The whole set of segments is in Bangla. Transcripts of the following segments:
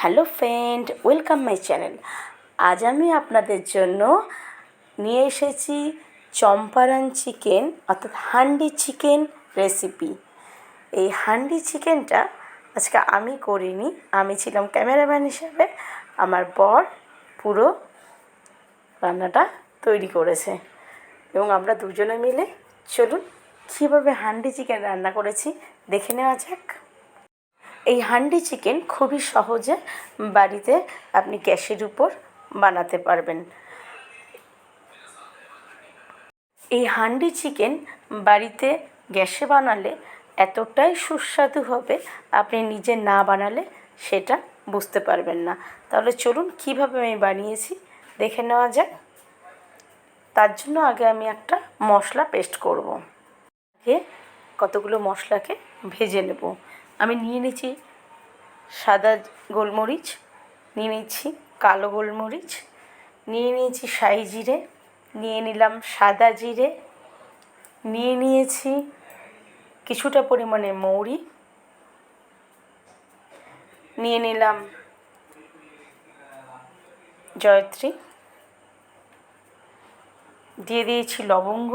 Hello friend, welcome my channel. আজ আমি আপনাদের জন্য নিয়ে এসেছি চম্পারন চিকেন অর্থাৎ হান্ডি চিকেন রেসিপি। এই হান্ডি চিকেনটা আজকে আমি করিনি, আমি ছিলাম ক্যামেরাম্যান হিসেবে। আমার বর পুরো রান্নাটা তৈরি করেছে এবং আমরা দুজনে মিলে চলুন কীভাবে হান্ডি চিকেন রান্না করেছি দেখে নেওয়া যাক। এই হান্ডি চিকেন খুবই সহজে বাড়িতে আপনি গ্যাসের উপর বানাতে পারবেন। এই হান্ডি চিকেন বাড়িতে গ্যাসে বানালে এতটাই সুস্বাদু হবে, আপনি নিজে না বানালে সেটা বুঝতে পারবেন না। তাহলে চলুন কীভাবে আমি বানিয়েছি দেখে নেওয়া যাক। তার জন্য আগে আমি একটা মশলা পেস্ট করব। আগে কতগুলো মশলাকে ভেজে নেব। আমি নিয়ে নিয়েছি সাদা গোলমরিচ, নিয়ে নিয়েছি কালো গোলমরিচ, নিয়ে নিয়েছি শাহি জিরে, নিয়ে নিলাম সাদা জিরে, নিয়ে নিয়েছি কিছুটা পরিমাণে মৌরি, নিয়ে নিলাম জয়ত্রী, দিয়ে দিয়েছি লবঙ্গ,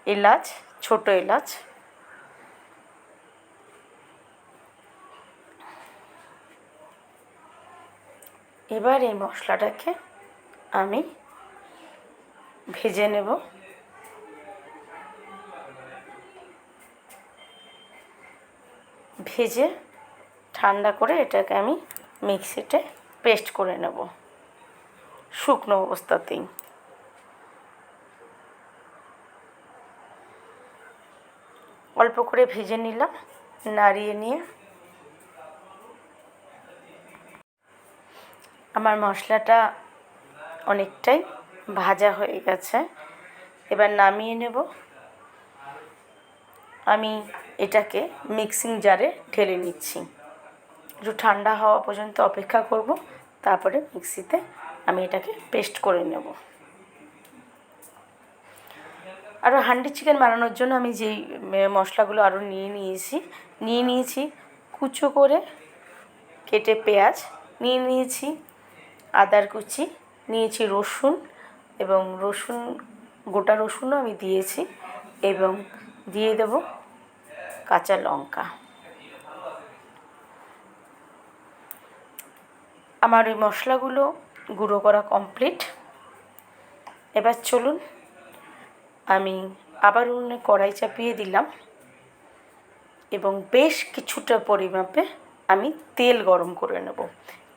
এলাচ, ছোট এলাচ, এবার এই মশলাটাকে আমি ভেজে নেব। ভেজে ঠান্ডা করে এটাকে আমি মিক্সিতে পেস্ট করে নেব শুকনো অবস্থাতেই। অল্প করে ভেজে নিলাম, নাড়িয়ে নিয়ে আমার মশলাটা অনেকটাই ভাজা হয়ে গেছে। এবার নামিয়ে নেব। আমি এটাকে মিক্সিং জারে ঢেলে নিচ্ছি। একটু ঠান্ডা হওয়া পর্যন্ত অপেক্ষা করব, তারপরে মিক্সিতে আমি এটাকে পেস্ট করে নেব। আরও হান্ডি চিকেন বানানোর জন্য আমি যেই মশলাগুলো আরও নিয়ে নিয়েছি কুচো করে কেটে পেঁয়াজ, নিয়ে নিয়েছি আদার কুচি, নিয়েছি রসুন এবং গোটা রসুনও আমি দিয়েছি এবং দিয়ে দেব কাঁচা লঙ্কা। আমার ওই মশলাগুলো গুঁড়ো করা কমপ্লিট। এবার চলুন আমি আবার উনুনে কড়াই চাপিয়ে দিলাম এবং বেশ কিছুটা পরিমাপে আমি তেল গরম করে নেব।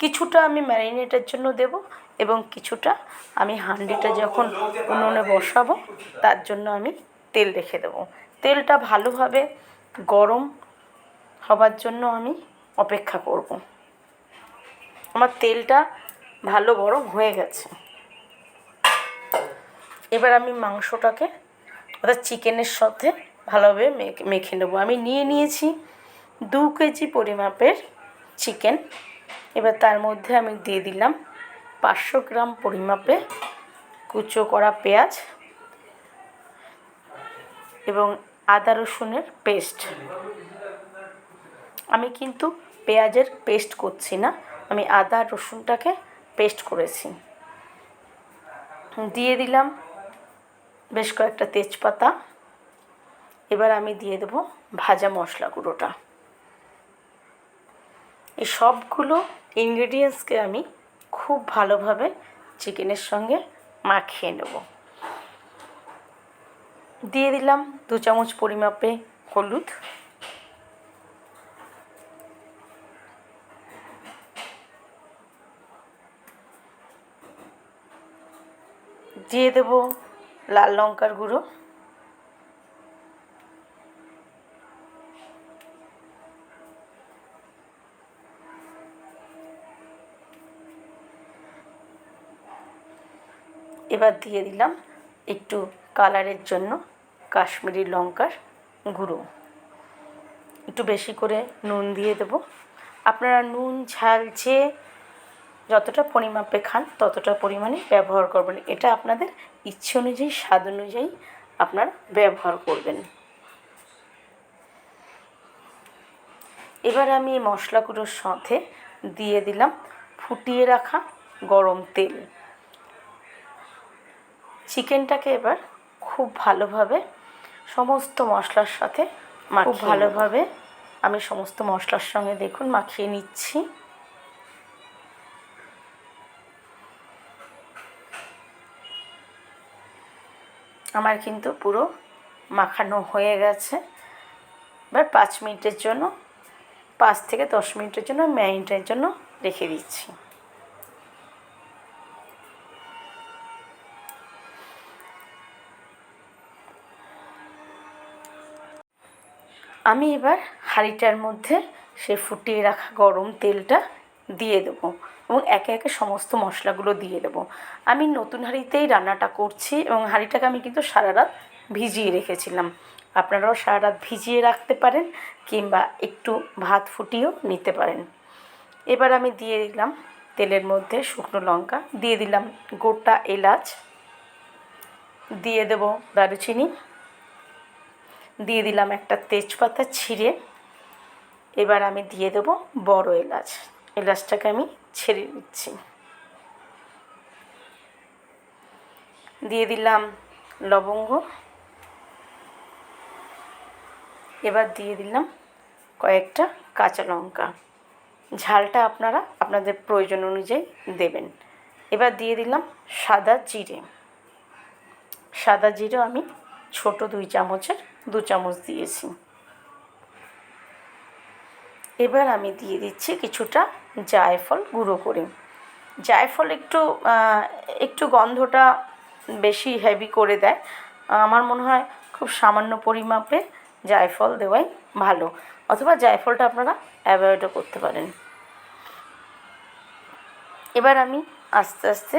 কিছুটা আমি ম্যারিনেটের জন্য দেব এবং কিছুটা আমি হাঁডিটা যখন উনুনে বসাবো তার জন্য আমি তেল রেখে দেব। তেলটা ভালোভাবে গরম হবার জন্য আমি অপেক্ষা করব। আমার তেলটা ভালো গরম হয়ে গেছে। এবার আমি মাংসটাকে অর্থাৎ চিকেনের সাথে ভালোভাবে মেখে নেব। আমি নিয়ে নিয়েছি 2 কেজি পরিমাপের চিকেন। এবার তার মধ্যে আমি দিয়ে দিলাম 500 গ্রাম পরিমাপে কুচো করা পেঁয়াজ এবং আদা রসুনের পেস্ট। আমি কিন্তু পেঁয়াজের পেস্ট করছি না, আমি আদা রসুনটাকে পেস্ট করেছি। দিয়ে দিলাম বেশ কয়েকটা তেজপাতা। এবার আমি দিয়ে দেব ভাজা মশলা গুঁড়োটা। এই সবগুলো ইনগ্রেডিয়েন্টসকে আমি খুব ভালোভাবে চিকেনের সঙ্গে মাখিয়ে নেব। দিয়ে দিলাম 2 চামচ পরিমাপে হলুদ, দিয়ে দেব লাল লঙ্কার গুঁড়ো, এবার দিয়ে দিলাম একটু কালারের জন্য কাশ্মীরি লঙ্কার গুঁড়ো। একটু বেশি করে নুন দিয়ে দেব। আপনারা নুন ঝাল যে যতটা পরিমাপে খান ততটা পরিমাণে ব্যবহার করবেন। এটা আপনাদের ইচ্ছে অনুযায়ী, স্বাদ অনুযায়ী আপনারা ব্যবহার করবেন। এবার আমি এই মশলাগুলোর সাথে দিয়ে দিলাম ফুটিয়ে রাখা গরম তেল। চিকেনটাকে এবার খুব ভালোভাবে সমস্ত মশলার সাথে খুব ভালোভাবে আমি সমস্ত মশলার সঙ্গে দেখুন মাখিয়ে নিচ্ছি। আমার কিন্তু পুরো মাখানো হয়ে গেছে। এবার 5 মিনিটের জন্য 5 থেকে 10 মিনিটের জন্য ম্যারিনেটের জন্য রেখে দিচ্ছি। আমি এবার হাঁড়িটার মধ্যে সে ফুটিয়ে রাখা গরম তেলটা দিয়ে দেবো এবং একে একে সমস্ত মশলাগুলো দিয়ে দেবো। আমি নতুন হাঁড়িতেই রান্নাটা করছি এবং হাঁড়িটাকে আমি কিন্তু সারা রাত ভিজিয়ে রেখেছিলাম। আপনারাও সারা রাত ভিজিয়ে রাখতে পারেন কিংবা একটু ভাত ফুটিয়েও নিতে পারেন। এবার আমি দিয়ে দিলাম তেলের মধ্যে শুকনো লঙ্কা, দিয়ে দিলাম গোটা এলাচ, দিয়ে দেবো দারুচিনি, দিয়ে দিলাম একটা তেজপাতা ছিঁড়ে। এবার আমি দিয়ে দেবো বড় এলাচ, এলাচটাকে আমি ছেড়ে দিচ্ছি। দিয়ে দিলাম লবঙ্গ, এবার দিয়ে দিলাম কয়েকটা কাঁচা লঙ্কা। ঝালটা আপনারা আপনাদের প্রয়োজন অনুযায়ী দেবেন। এবার দিয়ে দিলাম সাদা জিরে। সাদা জিরে আমি ছোট 2 চামচের 2 চামচ দিয়েছি। এবার আমি দিয়ে দিচ্ছি কিছুটা জায়ফল গুঁড়ো করে। জায়ফল একটু গন্ধটা বেশি হেভি করে দেয়। আমার মনে হয় খুব সামান্য পরিমাপে জায়ফল দেওয়াই ভালো, অথবা জায়ফলটা আপনারা অ্যাভয়েডও করতে পারেন। এবার আমি আস্তে আস্তে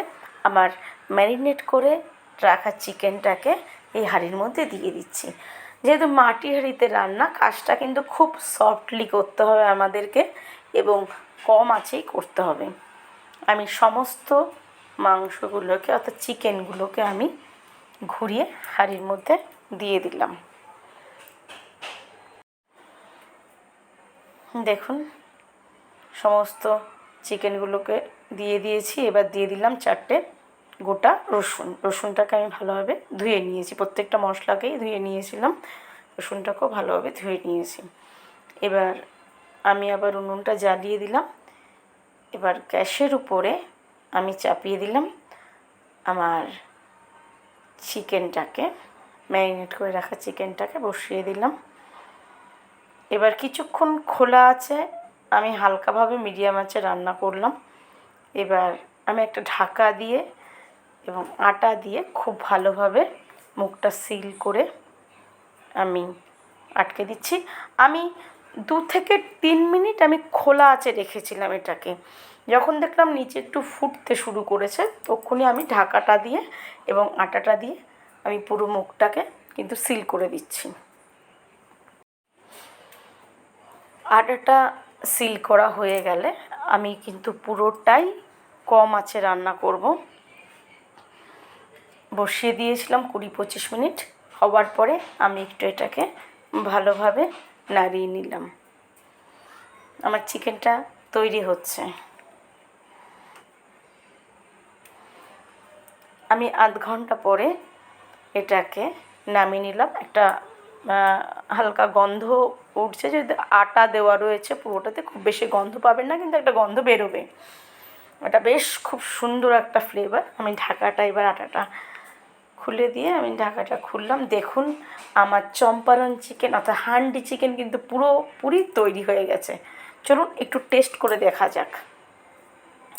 আমার ম্যারিনেট করে রাখা চিকেনটাকে এই হাঁড়ির মধ্যে দিয়ে দিচ্ছি। যেহেতু মাটি হাঁড়িতে রান্না, কাজটা কিন্তু খুব সফটলি করতে হবে আমাদেরকে এবং কম আঁচেই করতে হবে। আমি সমস্ত মাংসগুলোকে অর্থাৎ চিকেনগুলোকে আমি ঘুরিয়ে হাঁড়ির মধ্যে দিয়ে দিলাম। দেখুন সমস্ত চিকেনগুলোকে দিয়ে দিয়েছি। এবার দিয়ে দিলাম 4টে গোটা রসুন। রসুনটাকে আমি ভালোভাবে ধুয়ে নিয়েছি, প্রত্যেকটা মশলাকেই ধুয়ে নিয়েছিলাম, রসুনটাকেও ভালোভাবে ধুয়ে নিয়েছি। এবার আমি আবার উনুনটা জ্বালিয়ে দিলাম। এবার গ্যাসের উপরে আমি চাপিয়ে দিলাম আমার চিকেনটাকে, ম্যারিনেট করে রাখা চিকেনটাকে বসিয়ে দিলাম। এবার কিছুক্ষণ খোলা আছে আমি হালকাভাবে মিডিয়াম আঁচে রান্না করলাম। এবার আমি একটা ঢাকা দিয়ে এবং আটা দিয়ে খুব ভালোভাবে মুখটা সিল করে আমি আটকে দিচ্ছি। আমি 2 থেকে 3 মিনিট আমি খোলা আঁচে রেখেছিলাম এটাকে। যখন দেখলাম নিচে একটু ফুটতে শুরু করেছে তখনই আমি ঢাকাটা দিয়ে এবং আটাটা দিয়ে আমি পুরো মুখটাকে কিন্তু সিল করে দিচ্ছি। আটাটা সিল করা হয়ে গেলে আমি কিন্তু পুরোটাই কম আঁচে রান্না করব। বসিয়ে দিয়েছিলাম 20-25 মিনিট। হওয়ার পরে আমি একটু এটাকে ভালোভাবে নাড়িয়ে নিলাম। আমার চিকেনটা তৈরি হচ্ছে। আমি আধ ঘন্টা পরে এটাকে নামিয়ে নিলাম। একটা হালকা গন্ধ উঠছে, যেহেতু আটা দেওয়া রয়েছে পুরোটাতে খুব বেশি গন্ধ পাবেন না, কিন্তু একটা গন্ধ বেরোবে। এটা বেশ খুব সুন্দর একটা ফ্লেভার। আমি ঢাকাটা এবার আটাটা খুলে দিয়ে আমি ঢাকাটা খুললাম। দেখুন আমার চম্পারন চিকেন অর্থাৎ হান্ডি চিকেন কিন্তু পুরোপুরি তৈরি হয়ে গেছে। চলুন একটু টেস্ট করে দেখা যাক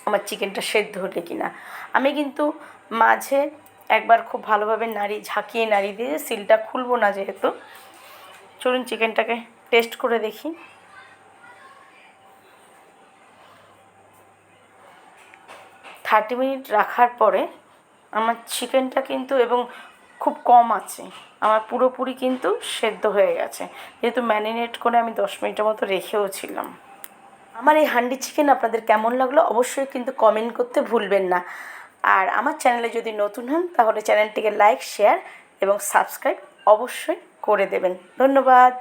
আমার চিকেনটা সেদ্ধ হলে কি না। আমি কিন্তু মাঝে একবার খুব ভালোভাবে ঝাঁকিয়ে নাড়িয়ে দিয়ে সিলটা খুলবো না যেহেতু। চলুন চিকেনটাকে টেস্ট করে দেখি। থার্টি মিনিট রাখার পরে আমার চিকেনটা কিন্তু এবং খুব কম আছে, আমার পুরোপুরি কিন্তু সেদ্ধ হয়ে গেছে, যেহেতু ম্যারিনেট করে আমি 10 মিনিটের মতো রেখেও ছিলাম। আমার এই হান্ডি চিকেন আপনাদের কেমন লাগলো অবশ্যই কিন্তু কমেন্ট করতে ভুলবেন না। আর আমার চ্যানেলে যদি নতুন হন তাহলে চ্যানেলটিকে লাইক, শেয়ার এবং সাবস্ক্রাইব অবশ্যই করে দেবেন। ধন্যবাদ।